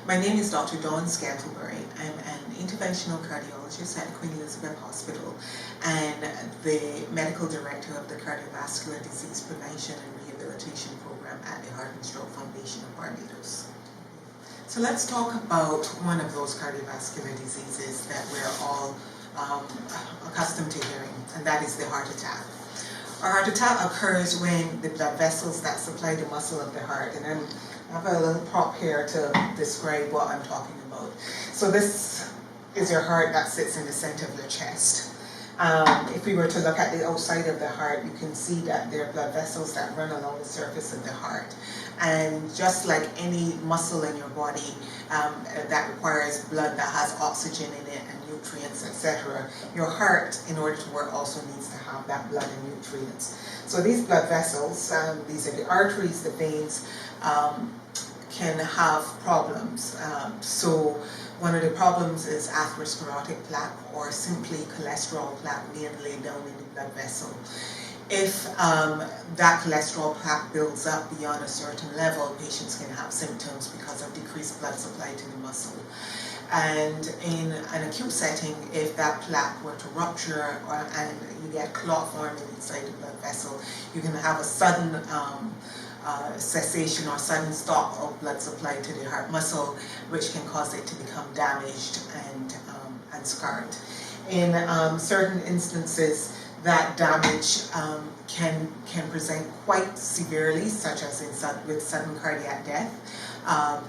My name is Dr. Dawn Scantlebury. I'm an interventional cardiologist at Queen Elizabeth Hospital and the medical director of the Cardiovascular Disease Prevention and Rehabilitation Program at the Heart and Stroke Foundation of Barbados. So let's talk about one of those cardiovascular diseases that we're all accustomed to hearing, and that is the heart attack. A heart attack occurs when the blood vessels that supply the muscle of the heart, and I have a little prop here to describe what I'm talking about. So this is your heart that sits in the center of your chest. If we were to look at the outside of the heart, you can see that there are blood vessels that run along the surface of the heart. And just like any muscle in your body that requires blood that has oxygen in it and nutrients, etc., your heart, in order to work, also needs to have that blood and nutrients. So these blood vessels, these are the arteries, the veins, can have problems. So one of the problems is atherosclerotic plaque, or simply cholesterol plaque being laid down in the blood vessel. If that cholesterol plaque builds up beyond a certain level, patients can have symptoms because of decreased blood supply to the muscle. And in an acute setting, if that plaque were to rupture and you get clot forming inside the blood vessel, you can have a sudden cessation or sudden stop of blood supply to the heart muscle, which can cause it to become damaged and scarred. In certain instances, that damage can present quite severely, such as with sudden cardiac death.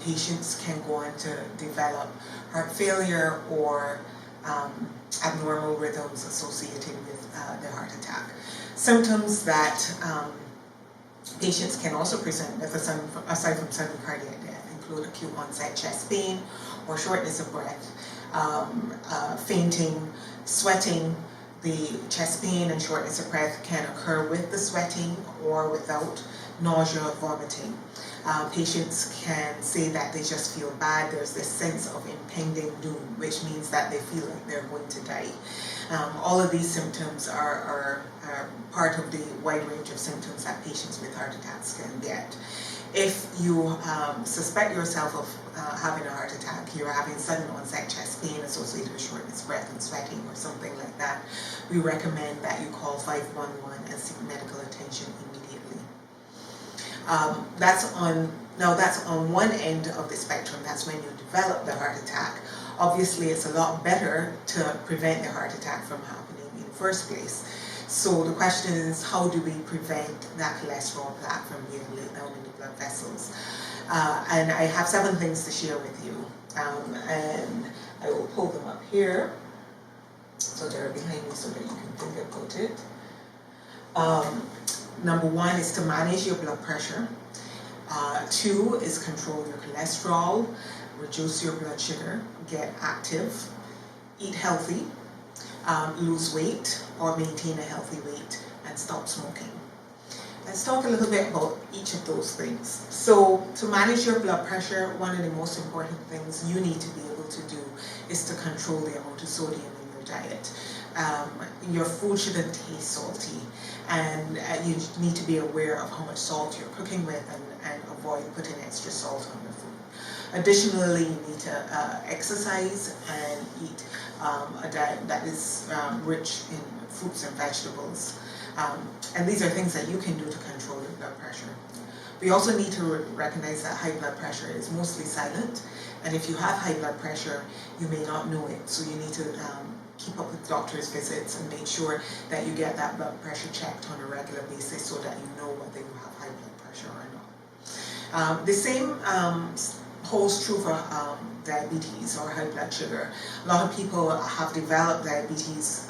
Patients can go on to develop heart failure or abnormal rhythms associated with the heart attack. Symptoms that patients can also present aside from sudden cardiac death include acute onset chest pain or shortness of breath, fainting, sweating. The chest pain and shortness of breath can occur with the sweating or without, nausea, vomiting. Patients can say that they just feel bad. There's this sense of impending doom, which means that they feel like they're going to die. All of these symptoms are part of the wide range of symptoms that patients with heart attacks can get. If you suspect yourself of having a heart attack, you're having sudden onset chest pain associated with shortness of breath and sweating or something like that, we recommend that you call 511 and seek medical attention immediately. That's on one end of the spectrum. That's when you develop the heart attack. Obviously, it's a lot better to prevent the heart attack from happening in the first place. So the question is, how do we prevent that cholesterol plaque from being laid down in the blood vessels? And I have 7 things to share with you. And I will pull them up here. So they're behind me so that you can think about it. Number 1 is to manage your blood pressure. 2 is control your cholesterol, reduce your blood sugar, get active, eat healthy, lose weight or maintain a healthy weight, and stop smoking. Let's talk a little bit about each of those things. So to manage your blood pressure, one of the most important things you need to be able to do is to control the amount of sodium in your diet. Your food shouldn't taste salty, and you need to be aware of how much salt you're cooking with and avoid putting extra salt on your food. Additionally, you need to exercise and eat a diet that is rich in fruits and vegetables. And these are things that you can do to control your blood pressure. We also need to recognize that high blood pressure is mostly silent, and if you have high blood pressure, you may not know it. So you need to keep up with doctor's visits and make sure that you get that blood pressure checked on a regular basis so that you know whether you have high blood pressure or not. The same holds true for diabetes or high blood sugar. A lot of people have developed diabetes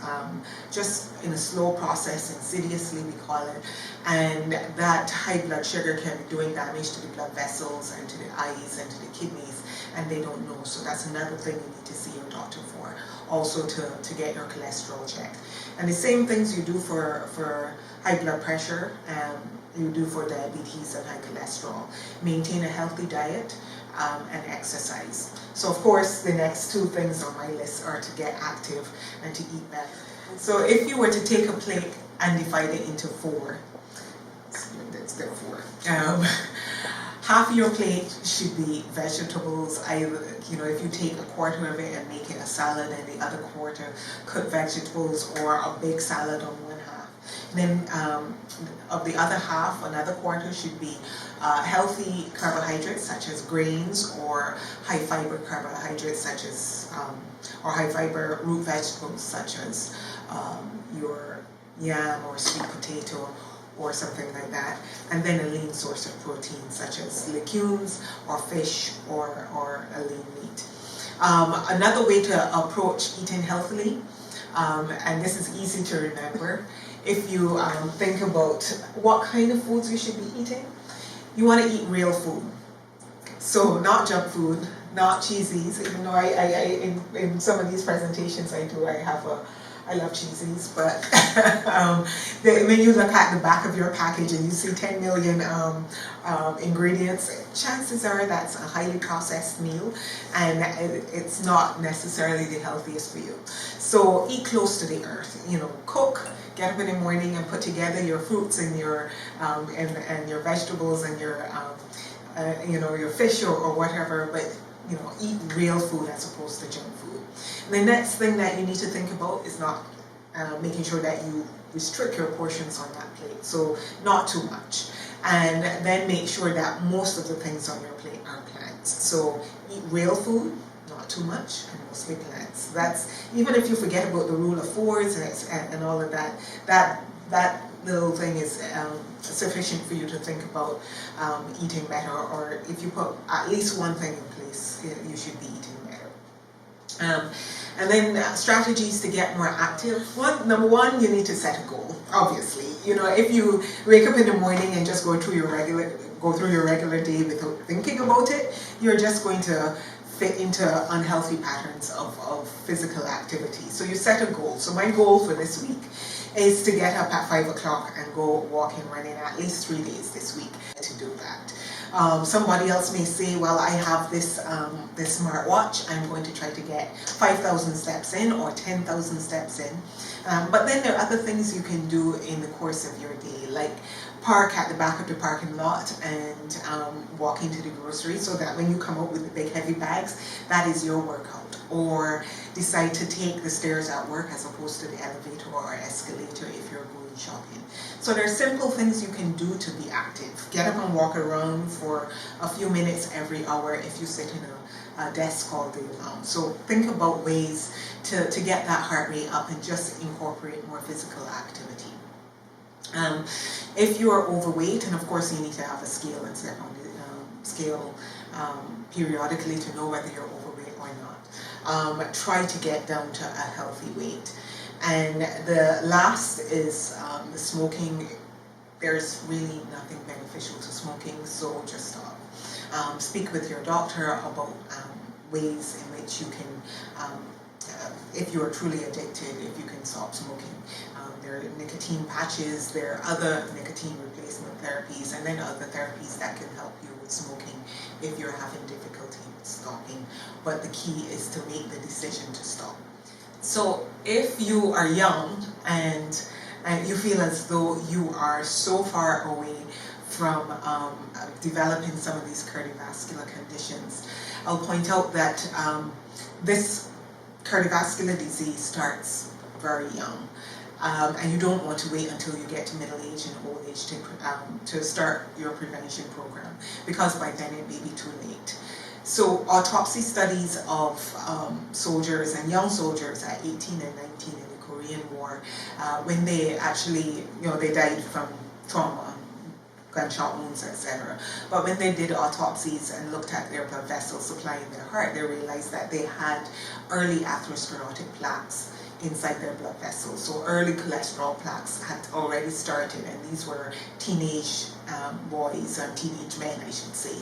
just in a slow process, insidiously we call it, and that high blood sugar can be doing damage to the blood vessels and to the eyes and to the kidneys, and they don't know. So that's another thing you need to see your doctor for, also to get your cholesterol checked. And the same things you do for high blood pressure, you do for diabetes and high cholesterol. Maintain a healthy diet and exercise. So of course the next 2 things on my list are to get active and to eat better. So if you were to take a plate and divide it into 4, let's get 4. half of your plate should be vegetables. Either, you know, if you take a quarter of it and make it a salad, and the other quarter cook vegetables, or a big salad on one half. And then of the other half, another quarter should be healthy carbohydrates such as grains, or high fiber carbohydrates such as, or high fiber root vegetables such as your yam or sweet potato or something like that. And then a lean source of protein such as legumes or fish or a lean meat. Another way to approach eating healthily, and this is easy to remember, if you think about what kind of foods you should be eating, you want to eat real food. So not junk food, not cheesies, even though in some of these presentations I love cheesies, but when you look at the back of your package and you see 10 million ingredients, chances are that's a highly processed meal, and it's not necessarily the healthiest for you. So eat close to the earth. You know, cook. Get up in the morning and put together your fruits and your and your vegetables and your you know, your fish or whatever, but you know, eat real food as opposed to junk food. And the next thing that you need to think about is not making sure that you restrict your portions on that plate, so not too much. And then make sure that most of the things on your plate are plants. So eat real food, not too much, and mostly plants. That's, even if you forget about the rule of fours and all of that, that little thing is sufficient for you to think about eating better, or if you put at least one thing in place, you should be eating better. And then strategies to get more active. Number one, you need to set a goal, obviously. You know, if you wake up in the morning and just go through your regular day without thinking about it, you're just going to fit into unhealthy patterns of physical activity. So you set a goal. So my goal for this week is to get up at 5 o'clock and go walking, running at least 3 days this week to do that. Somebody else may say, well, I have this smartwatch, I'm going to try to get 5,000 steps in or 10,000 steps in. But then there are other things you can do in the course of your day, like park at the back of the parking lot and walk into the grocery, so that when you come out with the big heavy bags, that is your workout. Or decide to take the stairs at work as opposed to the elevator or escalator if you're going shopping. So there are simple things you can do to be active. Get up and walk around for a few minutes every hour if you sit in a desk all day long. So think about ways to get that heart rate up and just incorporate more physical activity. If you are overweight, and of course you need to have a scale and step on the scale periodically to know whether you're overweight or not. Try to get down to a healthy weight. And the last is the smoking. There's really nothing beneficial to smoking, so just stop. Speak with your doctor about ways in which you can, if you are truly addicted, if you can stop smoking. There are nicotine patches, there are other nicotine replacement therapies, and then other therapies that can help you with smoking if you're having difficulty with stopping. But the key is to make the decision to stop. So if you are young and you feel as though you are so far away from developing some of these cardiovascular conditions, I'll point out that this cardiovascular disease starts very young. And you don't want to wait until you get to middle age and old age to start your prevention program, because by then it may be too late. So autopsy studies of soldiers and young soldiers at 18 and 19 in the Korean War, when they actually, they died from trauma, gunshot wounds, etc. But when they did autopsies and looked at their blood vessels supplying their heart, they realized that they had early atherosclerotic plaques inside their blood vessels. So early cholesterol plaques had already started, and these were teenage boys and teenage men, I should say.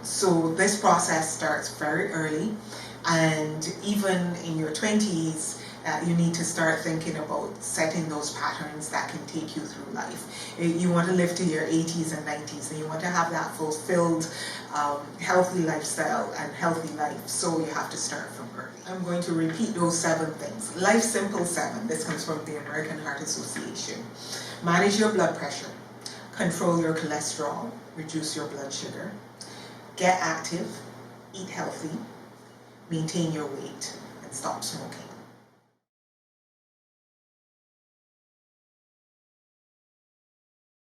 So this process starts very early, and even in your 20s, you need to start thinking about setting those patterns that can take you through life. You want to live to your 80s and 90s, and you want to have that fulfilled, healthy lifestyle and healthy life, so you have to start from early. I'm going to repeat those 7 things. Life Simple 7, this comes from the American Heart Association. Manage your blood pressure. control your cholesterol, reduce your blood sugar, get active, eat healthy, maintain your weight, and stop smoking.